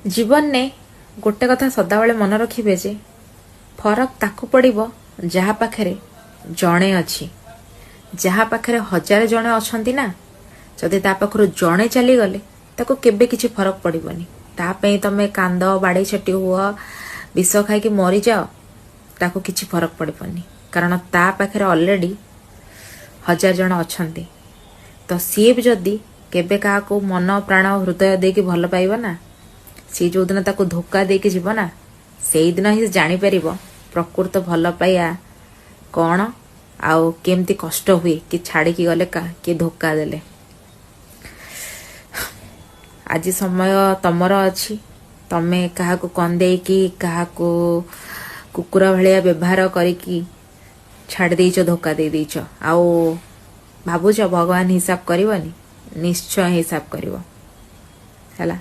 जीवन ने गोटे कथा सदाबले मन रखिबे जे फरक ताकू पड़िबो जहा पाखरे जणे अछि। जहा पाखरे हजार जणे अछंती ना, जदि ता पाखरु जणे चली गले ताको केबे किछि फरक पड़िबोनी। ता पई तमे कांद बाड़ी छटी हुआ विष खाई कि मरी जाओ, ताको किछि फरक पड़िबोनी, कारण ता पाखरे ऑलरेडी हजार जण अछंती। तो सी भी जदि केबे काको मन प्राण हृदय देकी भल पाइबो ना, सी जो दिन ताको धोखा देकी जीव ना, से दिन ही जानी परिबो प्रकृत भल पाइया कौन आउ केमती कष्ट हुए कि छाड़ी की गले कि धोखा देले। आज समय तमर अछि, तमे काहाको कंदे की काहाको कुकुरा भलिया व्यवहार करिकी छाड़ देइछ, धोखा दे देइछ। आउ भाबुछ भगवान हिसाब करबनी? निश्चय हिसाब करबो। हला।